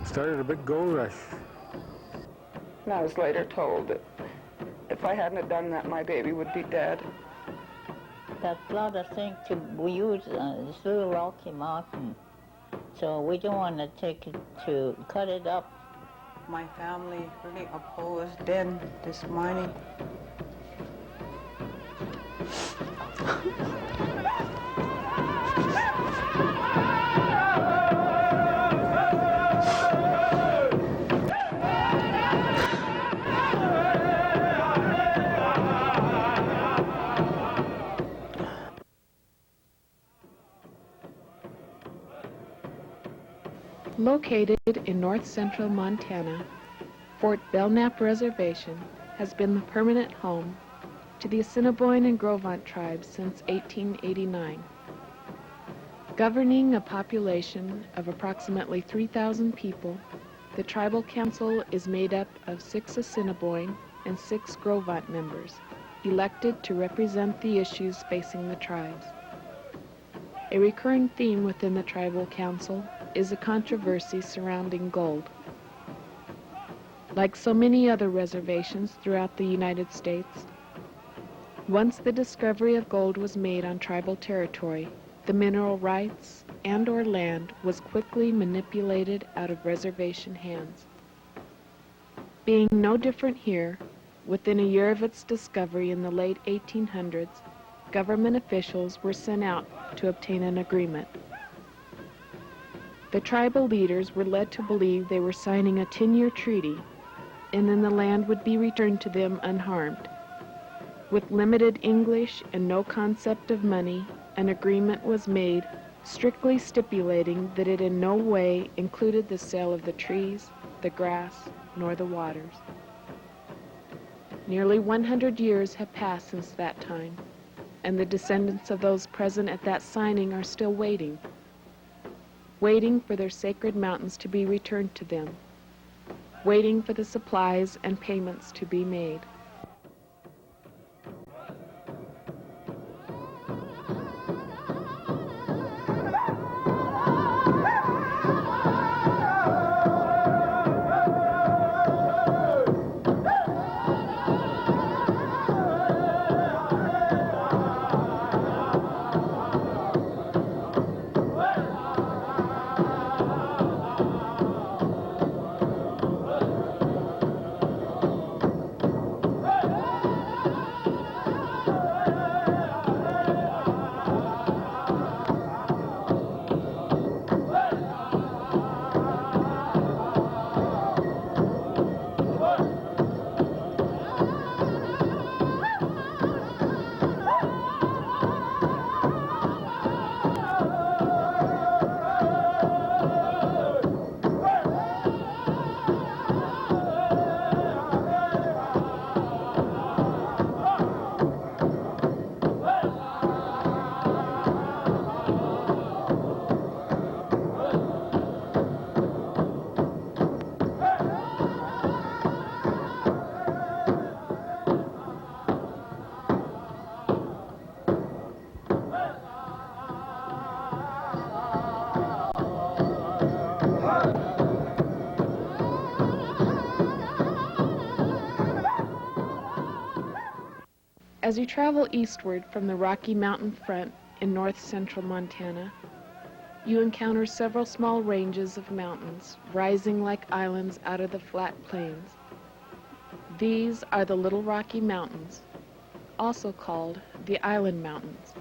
started a big gold rush. And I was later told that if I hadn't have done that, my baby would be dead. That lot of things we use is through Rocky Mountain, so we don't want to take it to cut it up. My family really opposed then this mining. Located in north-central Montana, Fort Belknap Reservation has been the permanent home to the Assiniboine and Gros Ventre tribes since 1889. Governing a population of approximately 3,000 people, the Tribal Council is made up of 6 Assiniboine and 6 Gros Ventre members, elected to represent the issues facing the tribes. A recurring theme within the Tribal Council is a controversy surrounding gold. Like so many other reservations throughout the United States, once the discovery of gold was made on tribal territory, the mineral rights and/or land was quickly manipulated out of reservation hands. Being no different here, within a year of its discovery in the late 1800s, government officials were sent out to obtain an agreement. The tribal leaders were led to believe they were signing a 10-year treaty, and then the land would be returned to them unharmed. With limited English and no concept of money, an agreement was made strictly stipulating that it in no way included the sale of the trees, the grass, nor the waters. Nearly 100 years have passed since that time, and the descendants of those present at that signing are still waiting for their sacred mountains to be returned to them, waiting for the supplies and payments to be made. As you travel eastward from the Rocky Mountain front in north-central Montana, you encounter several small ranges of mountains rising like islands out of the flat plains. These are the Little Rocky Mountains, also called the Island Mountains.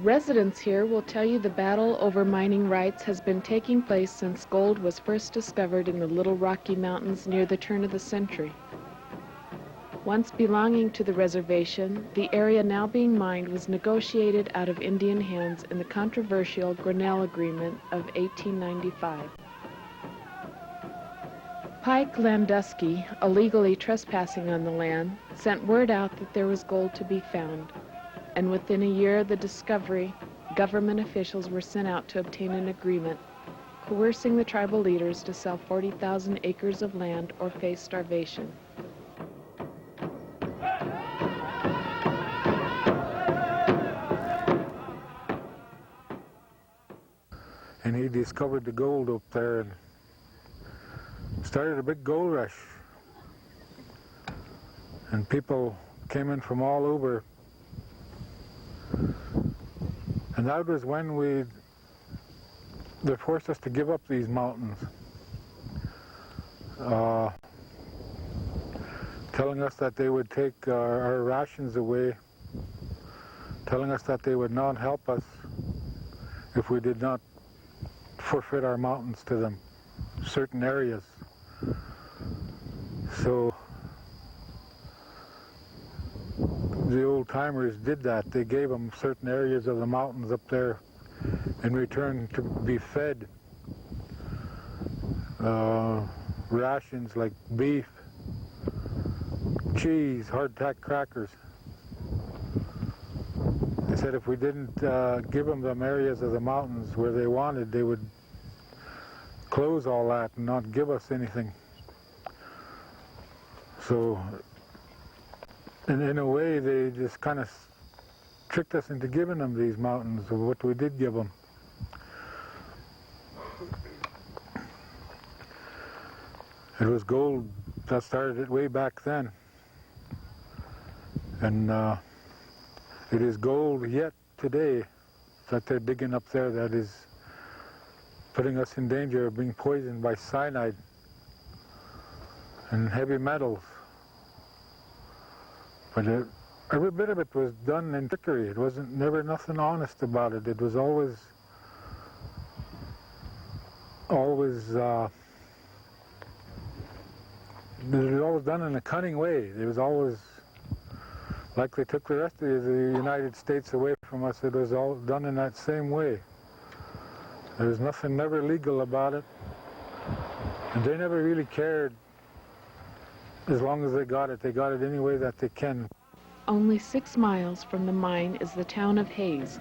Residents here will tell you the battle over mining rights has been taking place since gold was first discovered in the Little Rocky Mountains near the turn of the century. Once belonging to the reservation, the area now being mined was negotiated out of Indian hands in the controversial Grinnell Agreement of 1895. Pike Landusky, illegally trespassing on the land, sent word out that there was gold to be found, and within a year of the discovery, government officials were sent out to obtain an agreement, coercing the tribal leaders to sell 40,000 acres of land or face starvation. And he discovered the gold up there and started a big gold rush. And people came in from all over. And that was when they forced us to give up these mountains. Telling us that they would take our rations away, telling us that they would not help us if we did not forfeit our mountains to them, certain areas. So the old timers did that. They gave them certain areas of the mountains up there in return to be fed rations like beef, cheese, hardtack crackers. They said if we didn't give them areas of the mountains where they wanted, they would close all that and not give us anything. So in a way, they just kind of tricked us into giving them these mountains of what we did give them. It was gold that started it way back then. And it is gold yet today that they're digging up there that is putting us in danger of being poisoned by cyanide and heavy metals. But every bit of it was done in trickery. It wasn't never nothing honest about it. It was always done in a cunning way. It was always like they took the rest of the United States away from us. It was all done in that same way. There was nothing never legal about it, and they never really cared. As long as they got it any way that they can. Only 6 miles from the mine is the town of Hayes.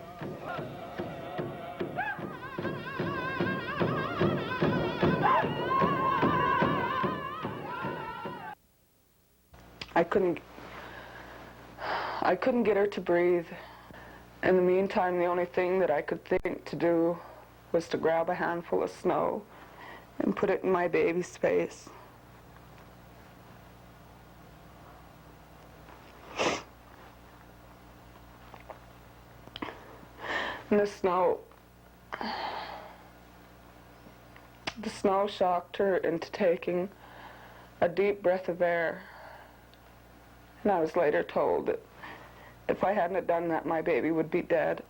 I couldn't get her to breathe. In the meantime, the only thing that I could think to do was to grab a handful of snow and put it in my baby's face. And the snow shocked her into taking a deep breath of air. And I was later told that if I hadn't have done that, my baby would be dead.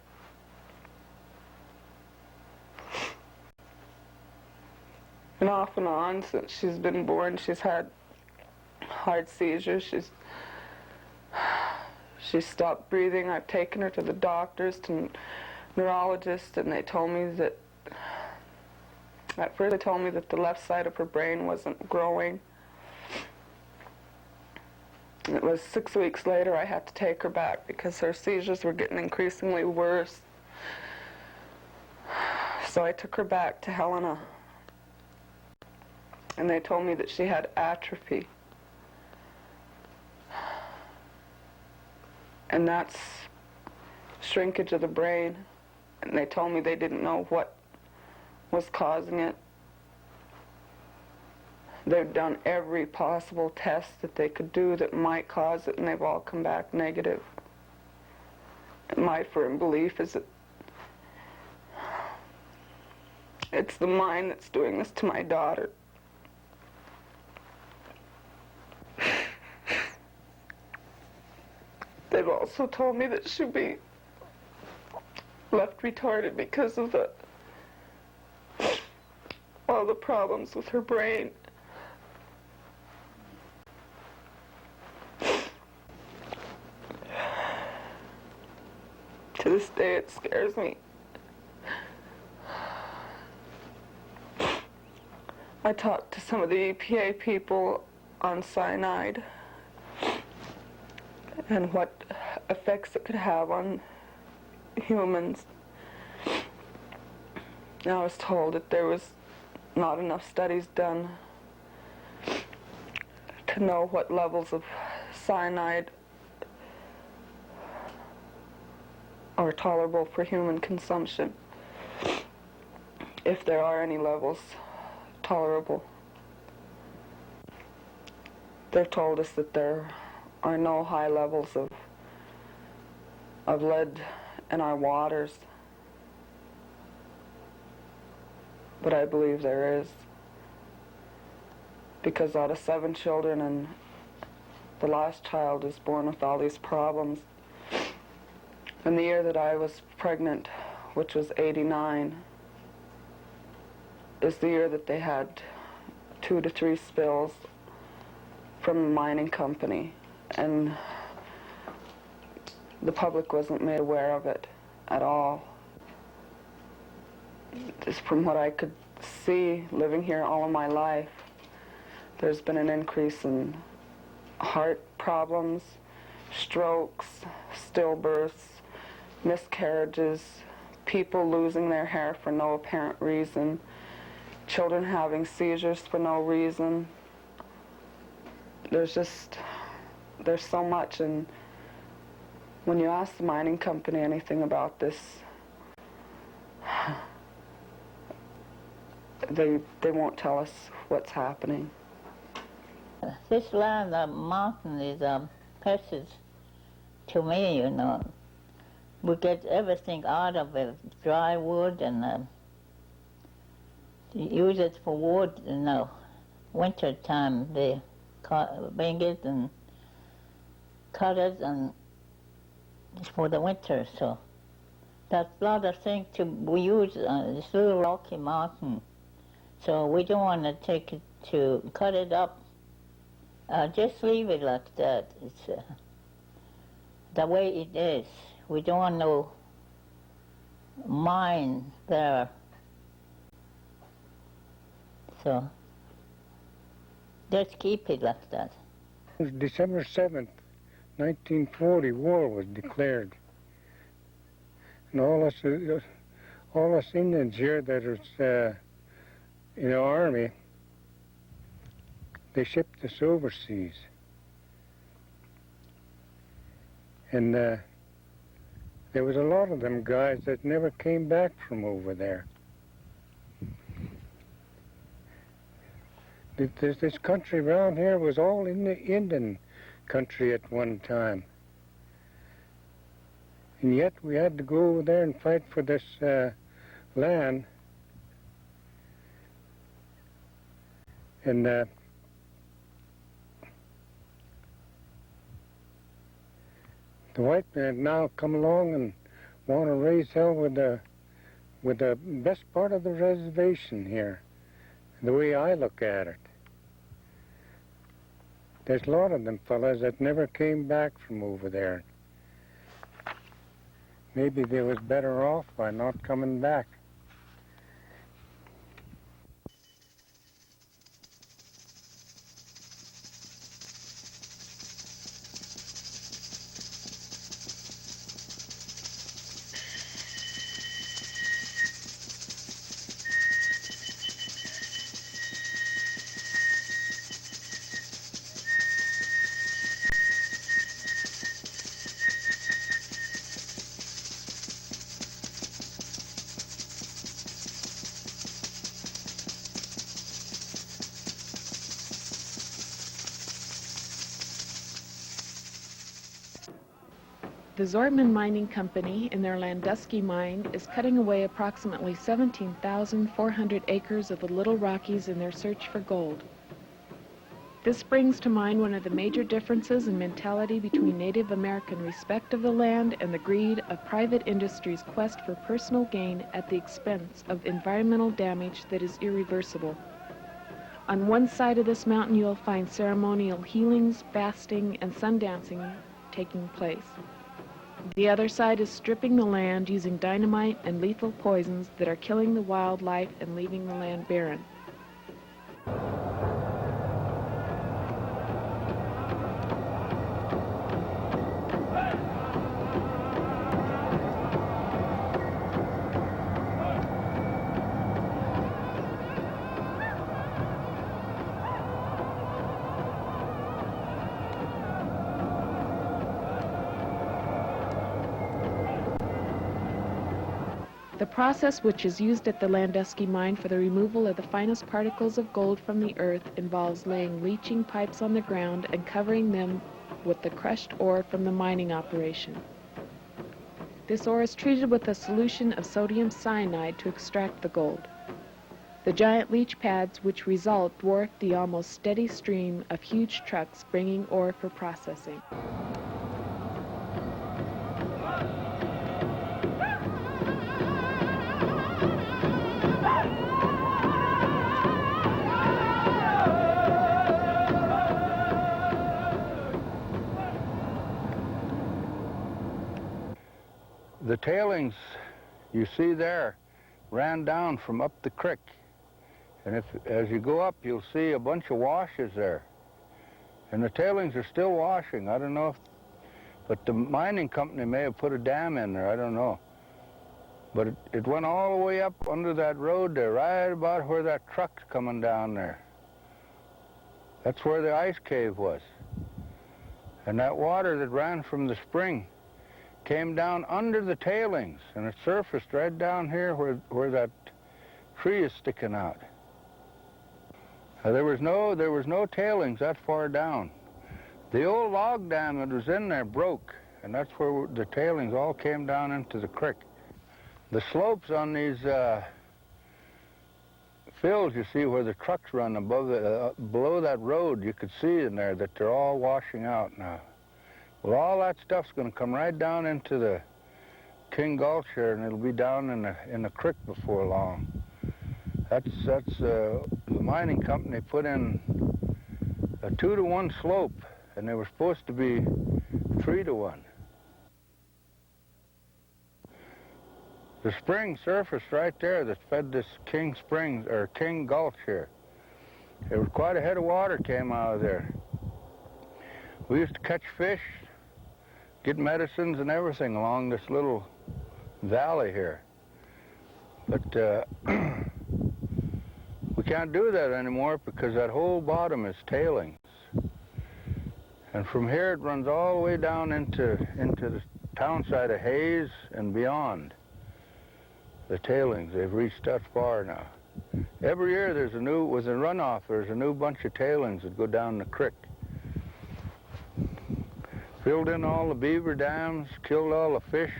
And off and on, since she's been born, she's had hard seizures. She's stopped breathing. I've taken her to the doctors, to neurologists, and they told me that, at first they told me that the left side of her brain wasn't growing. It was 6 weeks later I had to take her back because her seizures were getting increasingly worse. So I took her back to Helena, and they told me that she had atrophy. And that's shrinkage of the brain. And they told me they didn't know what was causing it. They've done every possible test that they could do that might cause it, and they've all come back negative. And my firm belief is that it's the mind that's doing this to my daughter. They've also told me that she'll be left retarded because of all the problems with her brain. To this day, it scares me. I talked to some of the EPA people on cyanide and what effects it could have on humans. And I was told that there was not enough studies done to know what levels of cyanide are tolerable for human consumption. if there are any levels tolerable. They've told us that there are no high levels of lead in our waters, but I believe there is, because out of 7 children, and the last child is born with all these problems. And the year that I was pregnant, which was '89, is the year that they had 2 to 3 spills from the mining company, and the public wasn't made aware of it at all. Just from what I could see living here all of my life, there's been an increase in heart problems, strokes, stillbirths, miscarriages, people losing their hair for no apparent reason, children having seizures for no reason. There's so much, and when you ask the mining company anything about this, they won't tell us what's happening. This land, the mountain, is precious to me, you know. We get everything out of it, dry wood, and use it for wood in the winter time. They bring it and cut it, and it's for the winter. So that's a lot of things we use this little rocky mountain. So we don't want to take it to cut it up. Just leave it like that. It's the way it is. We don't want no mine there. So just keep it like that. It was December 7th, 1940, war was declared. And all us Indians here that was in the army, they shipped us overseas. And there was a lot of them guys that never came back from over there. This country around here was all in the Indian country at one time. And yet we had to go over there and fight for this land. And the white men now come along and want to raise hell with the best part of the reservation here, the way I look at it. There's a lot of them fellas that never came back from over there. Maybe they was better off by not coming back. The Zortman Mining Company in their Landusky mine is cutting away approximately 17,400 acres of the Little Rockies in their search for gold. This brings to mind one of the major differences in mentality between Native American respect of the land and the greed of private industry's quest for personal gain at the expense of environmental damage that is irreversible. On one side of this mountain you'll find ceremonial healings, fasting, and sundancing taking place. The other side is stripping the land using dynamite and lethal poisons that are killing the wildlife and leaving the land barren. The The process which is used at the Landusky mine for the removal of the finest particles of gold from the earth involves laying leaching pipes on the ground and covering them with the crushed ore from the mining operation. This ore is treated with a solution of sodium cyanide to extract the gold. The giant leach pads which result dwarf the almost steady stream of huge trucks bringing ore for processing. The tailings you see there ran down from up the creek. And as you go up, you'll see a bunch of washes there. And the tailings are still washing. I don't know if, but the mining company may have put a dam in there, I don't know. But it went all the way up under that road there, right about where that truck's coming down there. That's where the ice cave was. And that water that ran from the spring came down under the tailings, and it surfaced right down here where that tree is sticking out. There was no tailings that far down. The old log dam that was in there broke, and that's where the tailings all came down into the creek. The slopes on these fields, you see where the trucks run above below that road, you could see in there that they're all washing out now. Well, all that stuff's going to come right down into the King Gulch here, and it'll be down in the creek before long. That's the mining company put in a 2-to-1 slope, and they were supposed to be 3-to-1. The spring surfaced right there that fed this King Springs, or King Gulch here. There was quite a head of water came out of there. We used to catch fish, get medicines and everything along this little valley here. But we can't do that anymore because that whole bottom is tailings. And from here it runs all the way down into the town side of Hayes and beyond. The tailings, they've reached that far now. Every year with a runoff, there's a new bunch of tailings that go down the creek. Filled in all the beaver dams, killed all the fish.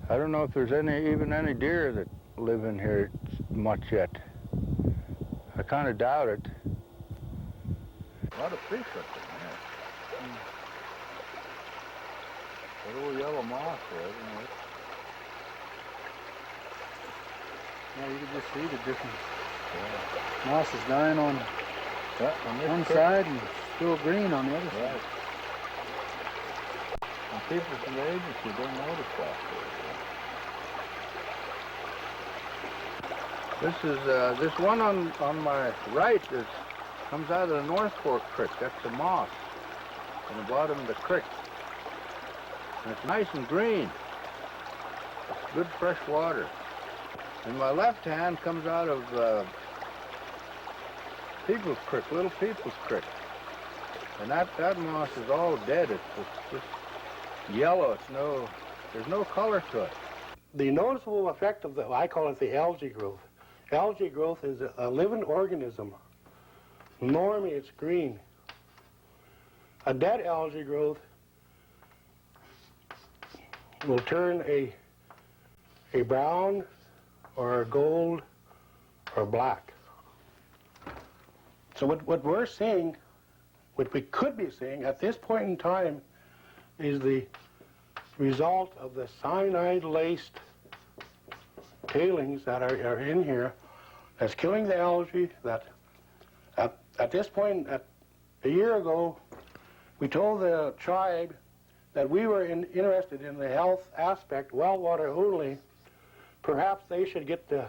I don't know if there's even any deer that live in here much yet. I kind of doubt it. A lot of fish up there, man. That little yellow moss there, you know. Yeah, you can just see the difference. Yeah. Moss is dying on one side and still green on the other side. Right. And people from the agency don't notice that. This one on my right comes out of the North Fork Creek. That's the moss in the bottom of the creek. And it's nice and green. It's good fresh water. And my left hand comes out of People's Creek, Little People's Creek. And that moss is all dead. It's just yellow. There's no color to it. The noticeable effect of I call it the algae growth. Algae growth is a living organism. Normally it's green. A dead algae growth will turn a brown or a gold or black. So what we're seeing, what we could be seeing at this point in time, is the result of the cyanide-laced tailings that are in here that's killing the algae. That at this point, a year ago, we told the tribe that we were interested in the health aspect, well water only. Perhaps they should get the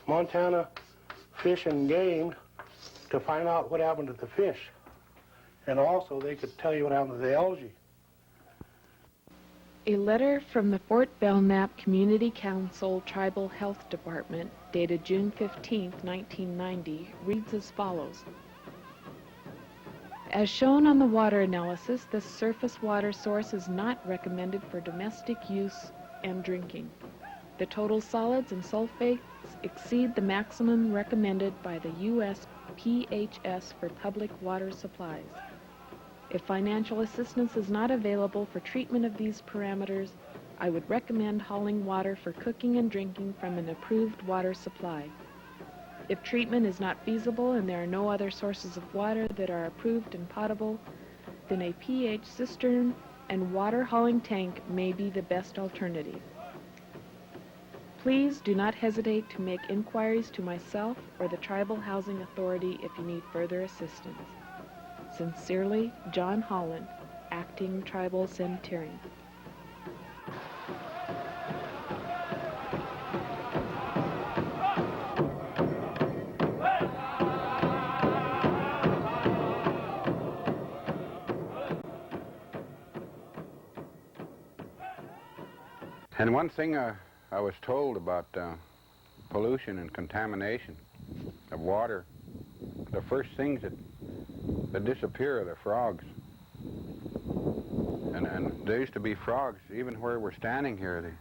Montana Fish and Game to find out what happened to the fish. And also they could tell you what happened to the algae. A letter from the Fort Belknap Community Council Tribal Health Department, dated June 15, 1990, reads as follows. As shown on the water analysis, this surface water source is not recommended for domestic use and drinking. The total solids and sulfates exceed the maximum recommended by the U.S. PHS for public water supplies. If financial assistance is not available for treatment of these parameters, I would recommend hauling water for cooking and drinking from an approved water supply. If treatment is not feasible and there are no other sources of water that are approved and potable, then a pH cistern and water hauling tank may be the best alternative. Please do not hesitate to make inquiries to myself or the Tribal Housing Authority if you need further assistance. Sincerely, John Holland, Acting Tribal Sanitarian. And one thing I was told about pollution and contamination of water, the first things that disappear are the frogs. And there used to be frogs, even where we're standing here,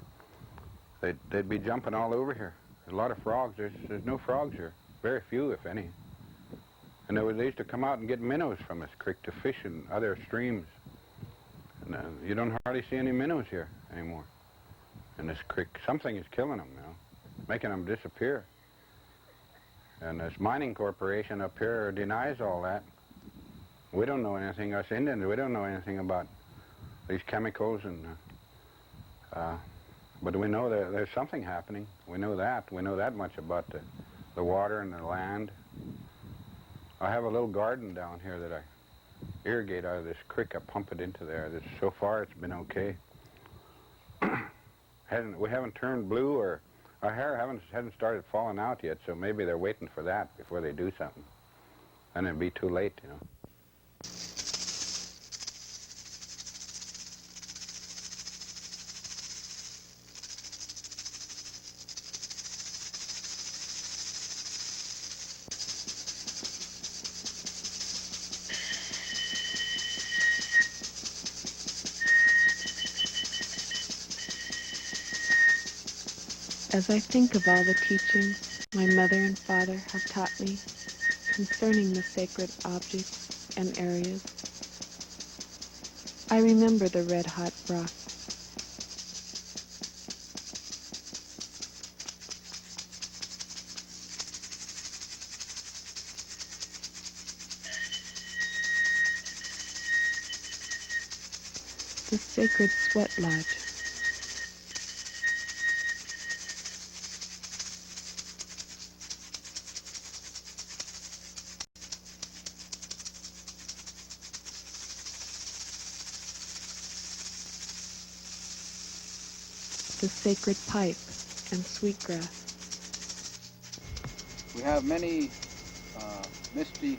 they'd be jumping all over here. A lot of frogs. There's no frogs here, very few, if any. And they used to come out and get minnows from this creek to fish in other streams. And you don't hardly see any minnows here anymore in this creek. Something is killing them, making them disappear. And this mining corporation up here denies all that. We don't know anything, us Indians, we don't know anything about these chemicals, and but we know that there's something happening. We know that. We know that much about the water and the land. I have a little garden down here that I irrigate out of this creek. I pump it into there. So far it's been okay. We haven't turned blue, or our hair hasn't started falling out yet, so maybe they're waiting for that before they do something. And it'd be too late, As I think of all the teachings my mother and father have taught me concerning the sacred objects and areas, I remember the red-hot broth. The sacred sweat lodge. The sacred pipe and sweetgrass. We have many mysteries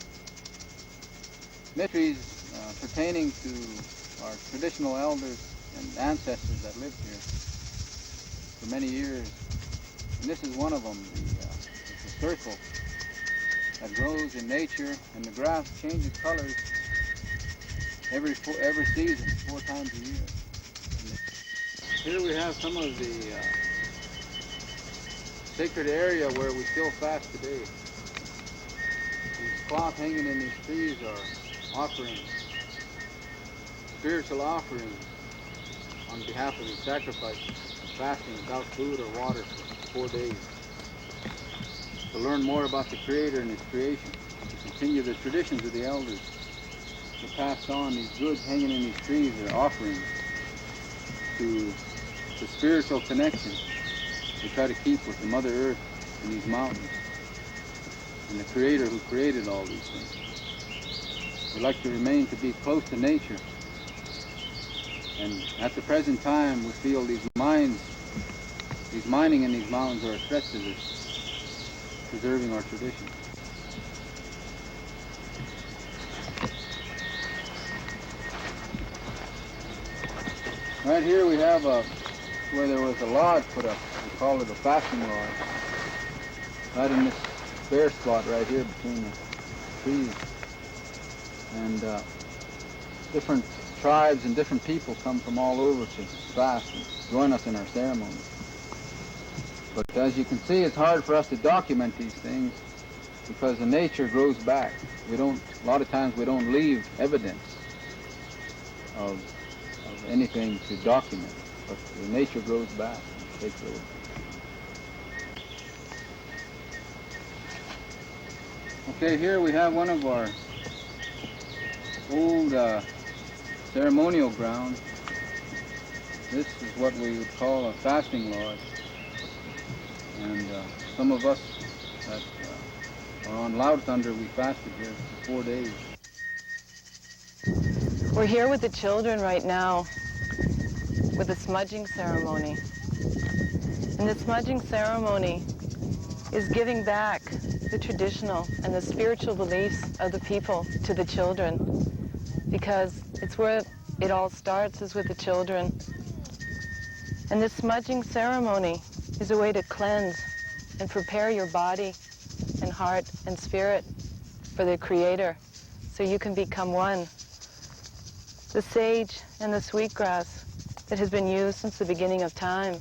pertaining to our traditional elders and ancestors that lived here for many years. And this is one of them, the circle that grows in nature, and the grass changes colors every season, 4 times a year. Here we have some of the sacred area where we still fast today. These cloth hanging in these trees are offerings, spiritual offerings on behalf of these sacrifices, fasting without food or water for 4 days. To learn more about the Creator and His creation, to continue the traditions of the elders, to pass on these goods hanging in these trees are offerings to the spiritual connection we try to keep with the Mother Earth and these mountains and the Creator who created all these things. We like to remain to be close to nature, and at the present time we feel these mining in these mountains are a threat to this, preserving our tradition. Right here we have where there was a lodge put up. We call it a fasting lodge. Right in this bare spot right here between the trees. And different tribes and different people come from all over to fast and join us in our ceremonies. But as you can see, it's hard for us to document these things because the nature grows back. A lot of times we don't leave evidence of anything to document, but the nature grows back and takes over. Okay, here we have one of our old ceremonial grounds. This is what we would call a fasting lodge. And some of us that are on Loud Thunder, we fasted here for 4 days. We're here with the children right now with the smudging ceremony. And the smudging ceremony is giving back the traditional and the spiritual beliefs of the people to the children, because it's where it all starts, is with the children. And this smudging ceremony is a way to cleanse and prepare your body and heart and spirit for the Creator so you can become one. The sage and the sweetgrass that has been used since the beginning of time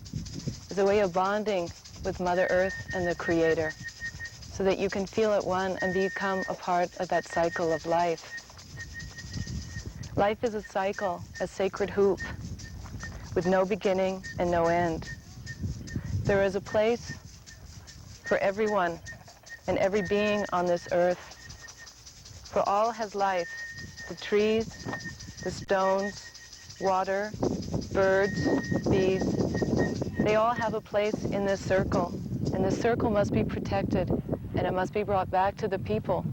is a way of bonding with Mother Earth and the Creator so that you can feel at one and become a part of that cycle of life. Life is a cycle, a sacred hoop with no beginning and no end. There is a place for everyone and every being on this earth. For all has life, the trees, the stones, water, birds, bees. They all have a place in this circle, and this circle must be protected, and it must be brought back to the people.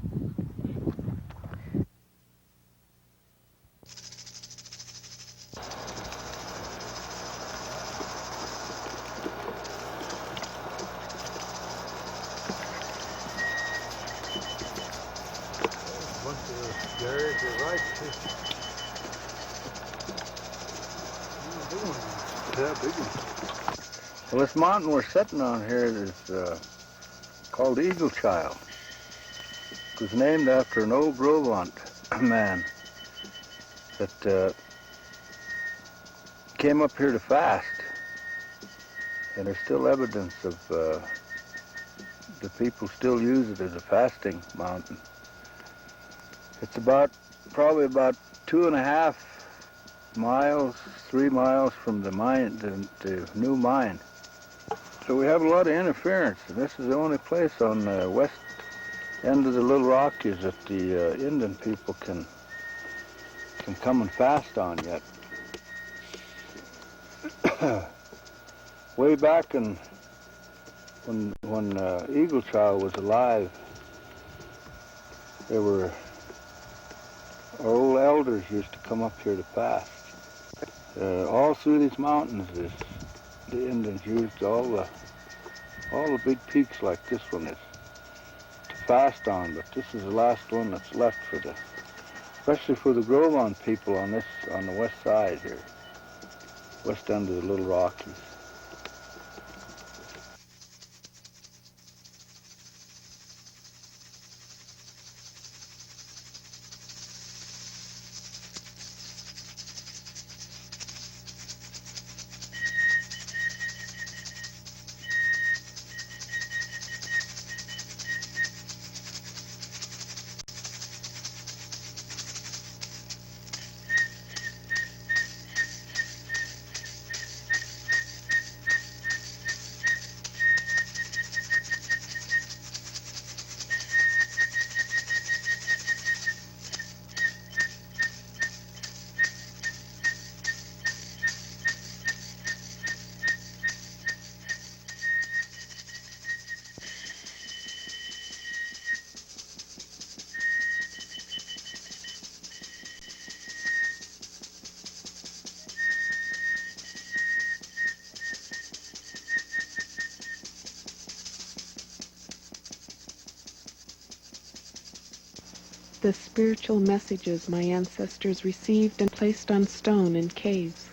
Well, this mountain we're sitting on here is called Eagle Child. It was named after an old Gros Ventre man that came up here to fast. And there's still evidence of the people still use it as a fasting mountain. It's probably about 2.5 miles, 3 miles from the mine, the new mine. So we have a lot of interference, and this is the only place on the west end of the Little Rockies that the Indian people can come and fast on yet. Way back when Eagle Child was alive, our old elders used to come up here to fast. All through these mountains, the Indians used all the big peaks like this one is to fast on, but this is the last one that's left especially for the Gros Ventre people on the west side here, west end of the Little Rockies. The spiritual messages my ancestors received and placed on stone in caves.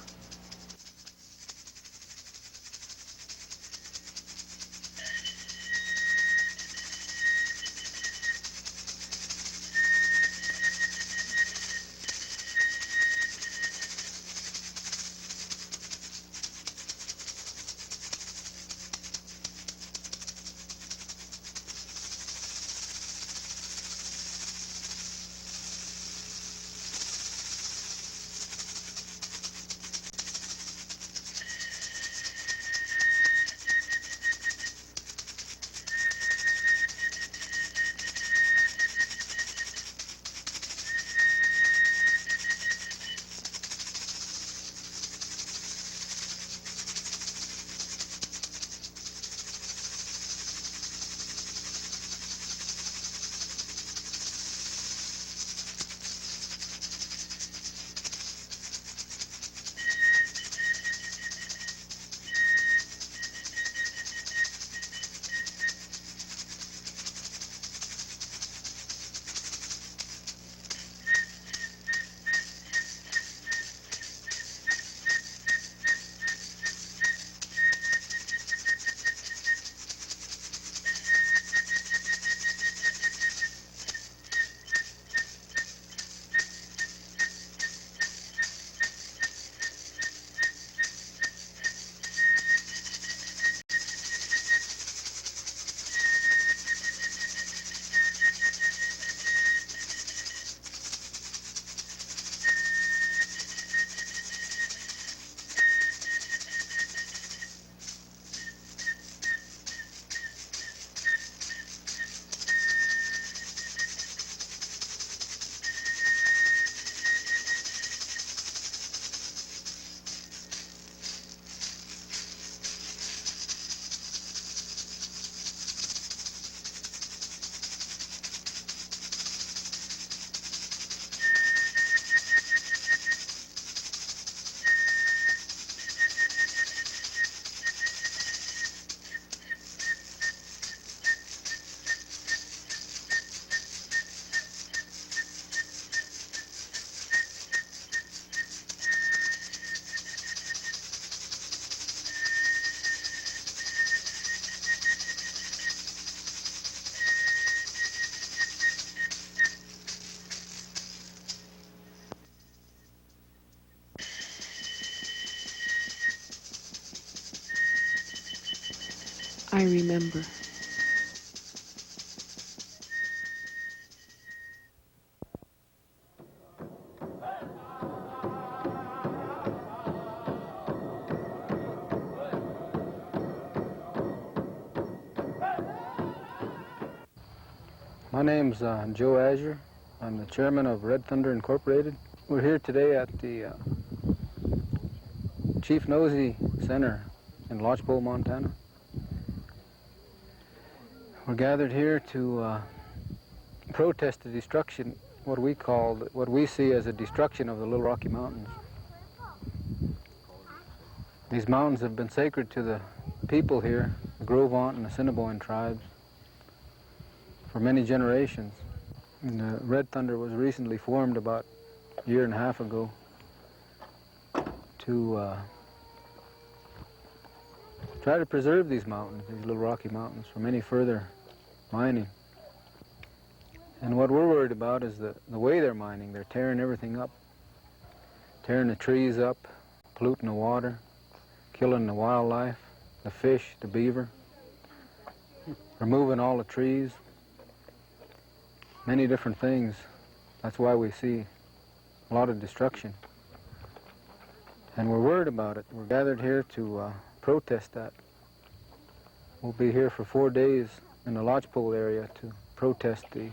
I remember. My name's Joe Azure. I'm the chairman of Red Thunder Incorporated. We're here today at the Chief Nosey Center in Lodgepole, Montana. We're gathered here to protest the destruction, what we see as a destruction of the Little Rocky Mountains. These mountains have been sacred to the people here, the Gros Ventre and Assiniboine tribes, for many generations. And Red Thunder was recently formed about a year and a half ago to try to preserve these mountains, these Little Rocky Mountains, from any further mining. And what we're worried about is the way they're mining. They're tearing everything up, tearing the trees up, polluting the water, killing the wildlife, the fish, the beaver, removing all the trees, many different things. That's why we see a lot of destruction. And we're worried about it. We're gathered here to protest that. We'll be here for 4 days in the Lodgepole area to protest the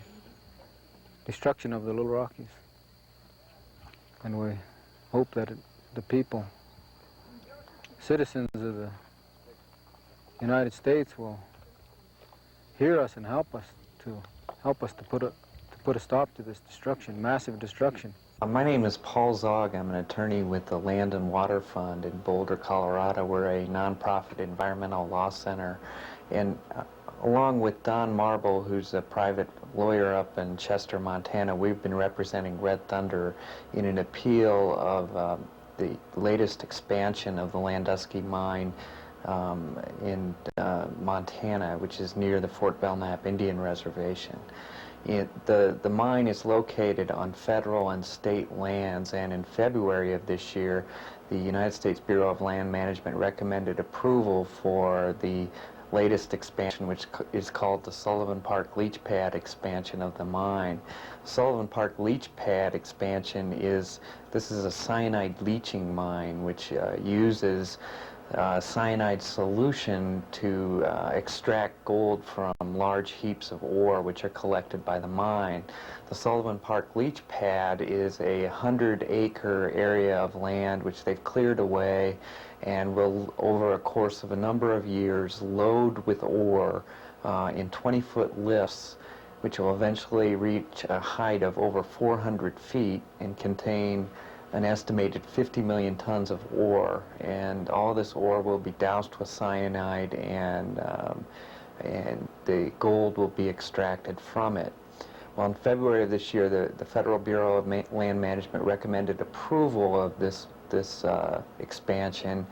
destruction of the Little Rockies. And we hope that the people, citizens of the United States, will hear us and help us to put a stop to this destruction, massive destruction. My name is Paul Zog. I'm an attorney with the Land and Water Fund in Boulder, Colorado. We're a nonprofit environmental law center. And along with Don Marble, who's a private lawyer up in Chester, Montana, we've been representing Red Thunder in an appeal of the latest expansion of the Landusky mine in Montana, which is near the Fort Belknap Indian Reservation. The mine is located on federal and state lands, and in February of this year, the United States Bureau of Land Management recommended approval for the latest expansion, which is called the Sullivan Park Leach Pad expansion of the mine. Sullivan Park Leach Pad expansion is a cyanide leaching mine, which uses cyanide solution to extract gold from large heaps of ore which are collected by the mine. The Sullivan Park Leach Pad is a 100-acre area of land which they've cleared away and will, over a course of a number of years, load with ore in 20-foot lifts, which will eventually reach a height of over 400 feet and contain an estimated 50 million tons of ore, and all this ore will be doused with cyanide, and the gold will be extracted from it. Well, in February of this year, the Federal Bureau of Land Management recommended approval of this expansion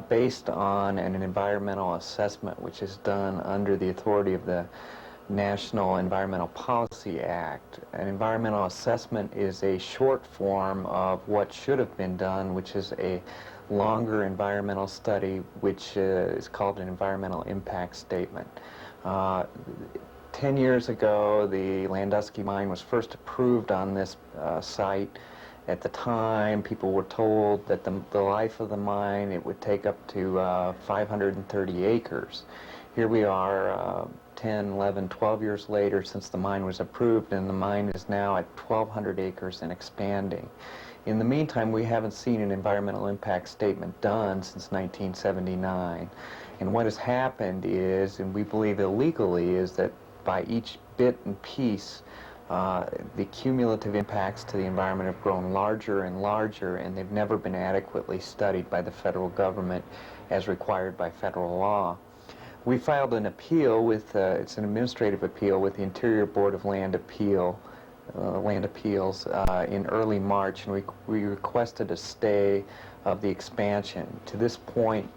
based on an environmental assessment which is done under the authority of the National Environmental Policy Act. An environmental assessment is a short form of what should have been done, which is a longer environmental study, which is called an environmental impact statement. 10 years ago, the Landusky mine was first approved on this site. At the time, people were told that the life of the mine, it would take up to 530 acres. Here we are 10, 11, 12 years later since the mine was approved, and the mine is now at 1,200 acres and expanding. In the meantime, we haven't seen an environmental impact statement done since 1979. And what has happened is, and we believe illegally, is that by each bit and piece, the cumulative impacts to the environment have grown larger and larger, and they've never been adequately studied by the federal government as required by federal law. We filed an appeal with, it's an administrative appeal with the Interior Board of Land Appeals in early March, and we requested a stay of the expansion. To this point,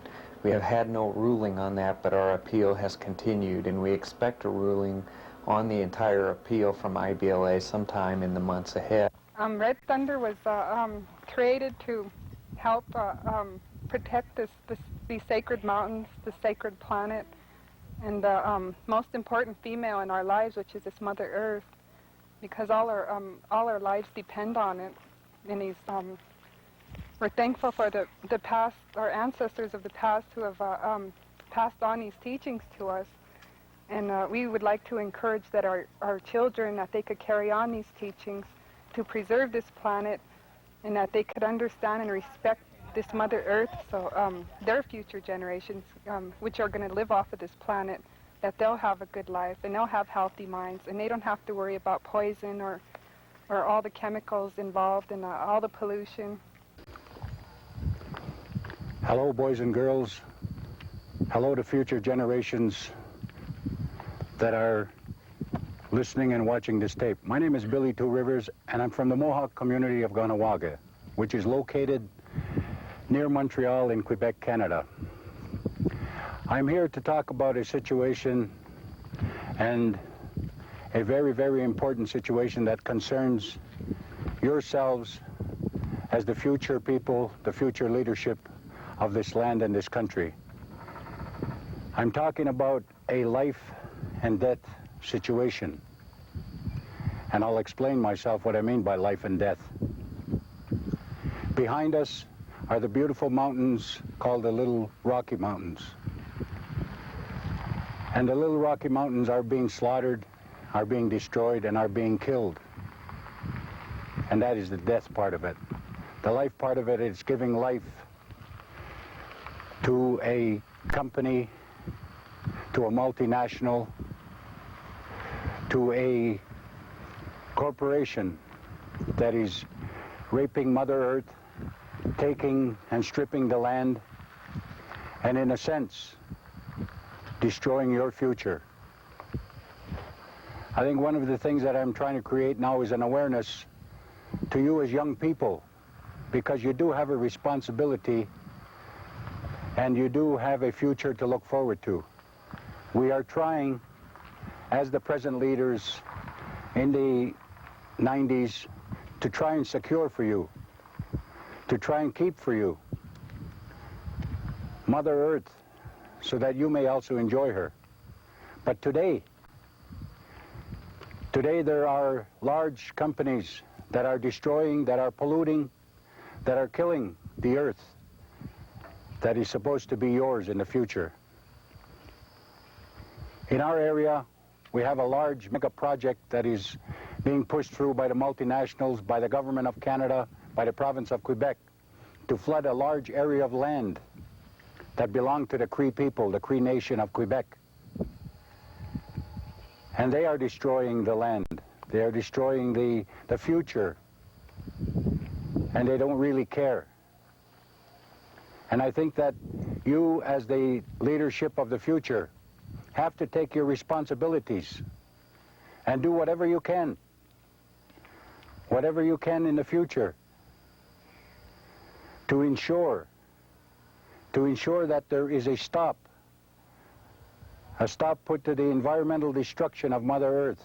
we have had no ruling on that, but our appeal has continued, and we expect a ruling on the entire appeal from IBLA sometime in the months ahead. Red Thunder was created to help protect these sacred mountains, the sacred planet, and the most important female in our lives, which is this Mother Earth, because all our lives depend on it. And we're thankful for the past, our ancestors of the past who have passed on these teachings to us. And we would like to encourage that our children, that they could carry on these teachings to preserve this planet, and that they could understand and respect this Mother Earth, so their future generations, which are going to live off of this planet, that they'll have a good life and they'll have healthy minds, and they don't have to worry about poison or all the chemicals involved and all the pollution. Hello, boys and girls. Hello to future generations that are listening and watching this tape. My name is Billy Two Rivers, and I'm from the Mohawk community of Ganawaga, which is located near Montreal in Quebec, Canada. I'm here to talk about a situation, and a very, very important situation that concerns yourselves as the future people, the future leadership of this land and this country. I'm talking about a life and death situation. And I'll explain myself what I mean by life and death. Behind us are the beautiful mountains called the Little Rocky Mountains. And the Little Rocky Mountains are being slaughtered, are being destroyed, and are being killed. And that is the death part of it. The life part of it is giving life to a company, to a multinational, to a corporation that is raping Mother Earth, taking and stripping the land, and in a sense, destroying your future. I think one of the things that I'm trying to create now is an awareness to you as young people, because you do have a responsibility and you do have a future to look forward to. We are trying, as the present leaders in the 90s, to try and secure for you, to try and keep for you Mother Earth, so that you may also enjoy her. But today there are large companies that are destroying, that are polluting, that are killing the earth that is supposed to be yours in the future. In our area, we have a large mega project that is being pushed through by the multinationals, by the government of Canada, by the province of Quebec, to flood a large area of land that belonged to the Cree people, the Cree Nation of Quebec. And they are destroying the land. They are destroying the future. And they don't really care. And I think that you, as the leadership of the future, have to take your responsibilities and do whatever you can in the future to ensure that there is a stop put to the environmental destruction of Mother Earth.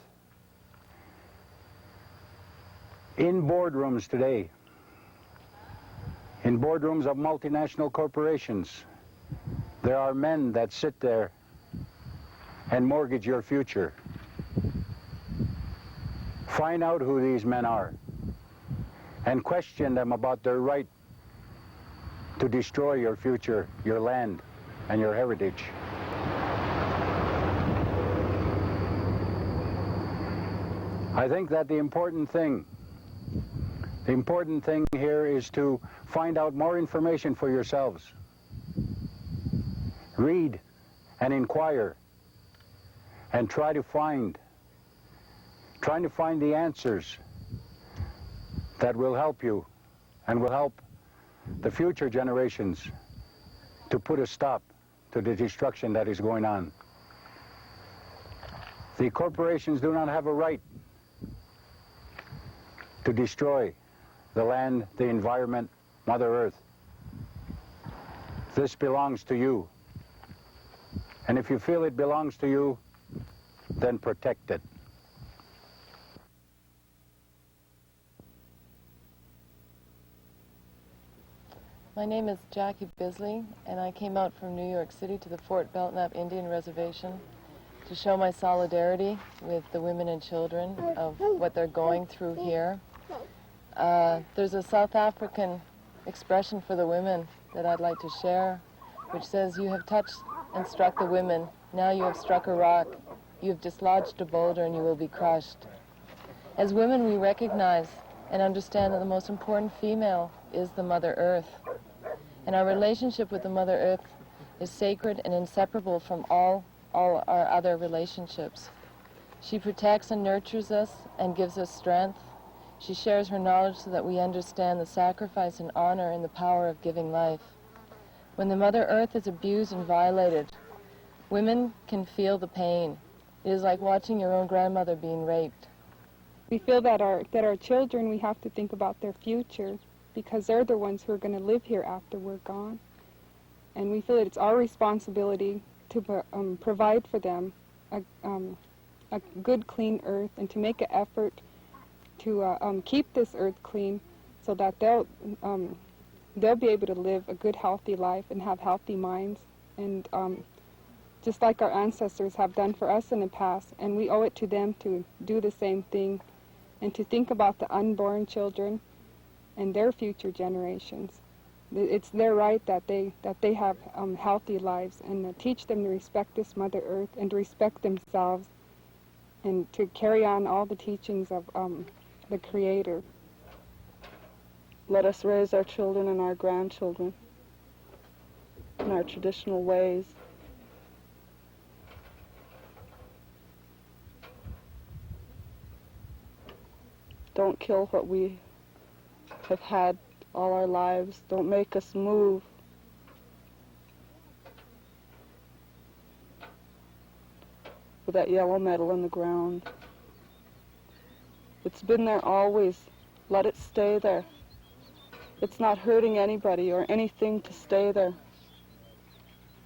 In boardrooms today, in boardrooms of multinational corporations, there are men that sit there and mortgage your future. Find out who these men are and question them about their right to destroy your future, your land, and your heritage. I think that the important thing here is to find out more information for yourselves. Read and inquire and try to find the answers that will help you and will help the future generations to put a stop to the destruction that is going on. The corporations do not have a right to destroy the land, the environment, Mother Earth. This belongs to you. And if you feel it belongs to you, then protect it. My name is Jackie Bisley, and I came out from New York City to the Fort Belknap Indian Reservation to show my solidarity with the women and children of what they're going through here. There's a South African expression for the women that I'd like to share, which says, "You have touched and struck the women. Now you have struck a rock. You have dislodged a boulder and you will be crushed." As women, we recognize and understand that the most important female is the Mother Earth. And our relationship with the Mother Earth is sacred and inseparable from all our other relationships. She protects and nurtures us and gives us strength. She shares her knowledge so that we understand the sacrifice and honor and the power of giving life. When the Mother Earth is abused and violated, women can feel the pain. It is like watching your own grandmother being raped. We feel that our children, we have to think about their future, because they're the ones who are going to live here after we're gone. And we feel that it's our responsibility to provide for them a good, clean earth, and to make an effort to keep this earth clean so that they'll be able to live a good, healthy life and have healthy minds, and just like our ancestors have done for us in the past. And we owe it to them to do the same thing and to think about the unborn children and their future generations. It's their right that they have healthy lives, and teach them to respect this Mother Earth and to respect themselves and to carry on all the teachings of the Creator. Let us raise our children and our grandchildren in our traditional ways. Don't kill what we have had all our lives. Don't make us move. With that yellow metal in the ground. It's been there always. Let it stay there. It's not hurting anybody or anything to stay there.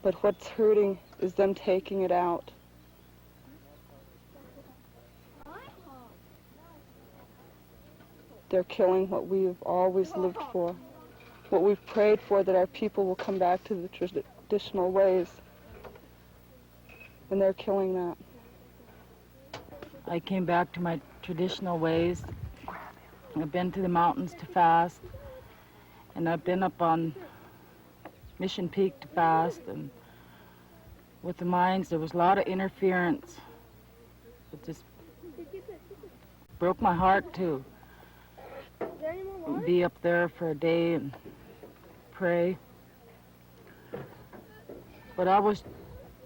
But what's hurting is them taking it out. They're killing what we've always lived for, what we've prayed for, that our people will come back to the traditional ways. And they're killing that. I came back to my traditional ways. I've been to the mountains to fast, and I've been up on Mission Peak to fast, and with the mines there was a lot of interference. It just broke my heart to be up there for a day and pray. But I was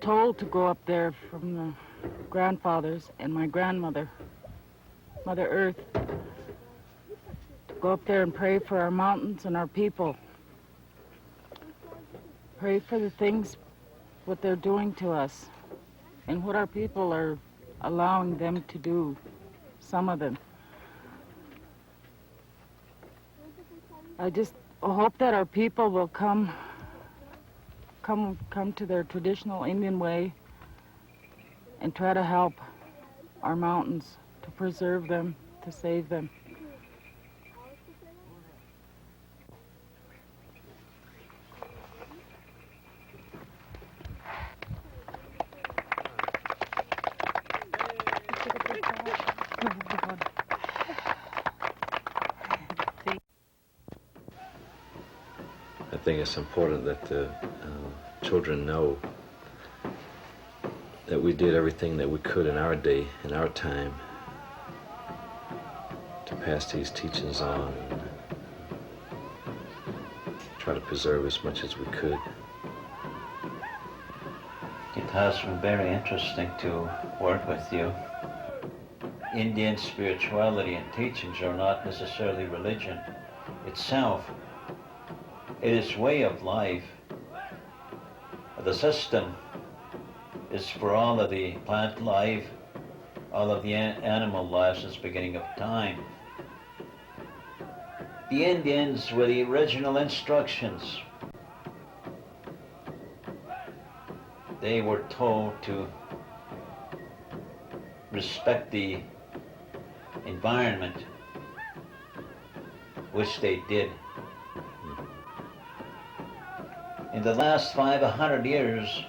told to go up there from the grandfathers and my grandmother, Mother Earth, to go up there and pray for our mountains and our people. Pray for the things, what they're doing to us, and what our people are allowing them to do, some of them. I just hope that our people will come to their traditional Indian way and try to help our mountains, to preserve them, to save them. I think it's important that the children know that we did everything that we could in our day, in our time, to pass these teachings on and try to preserve as much as we could. It has been very interesting to work with you. Indian spirituality and teachings are not necessarily religion itself. It is way of life. The system is for all of the plant life, all of the animal life since the beginning of time. The Indians were the original instructions. They were told to respect the environment, which they did. In the last 500 years,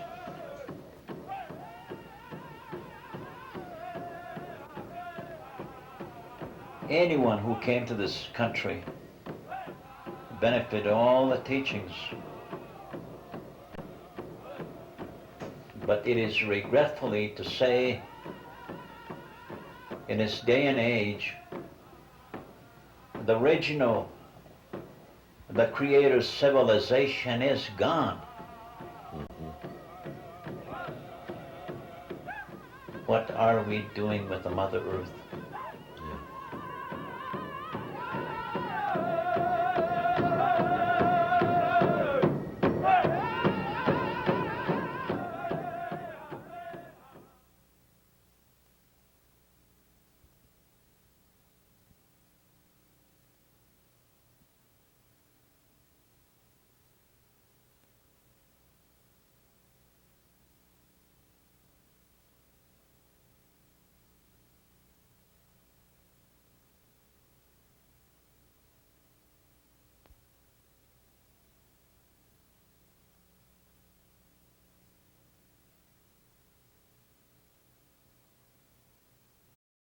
anyone who came to this country benefited all the teachings. But it is regretfully to say, in this day and age, the original, the Creator's civilization is gone. What are we doing with the Mother Earth?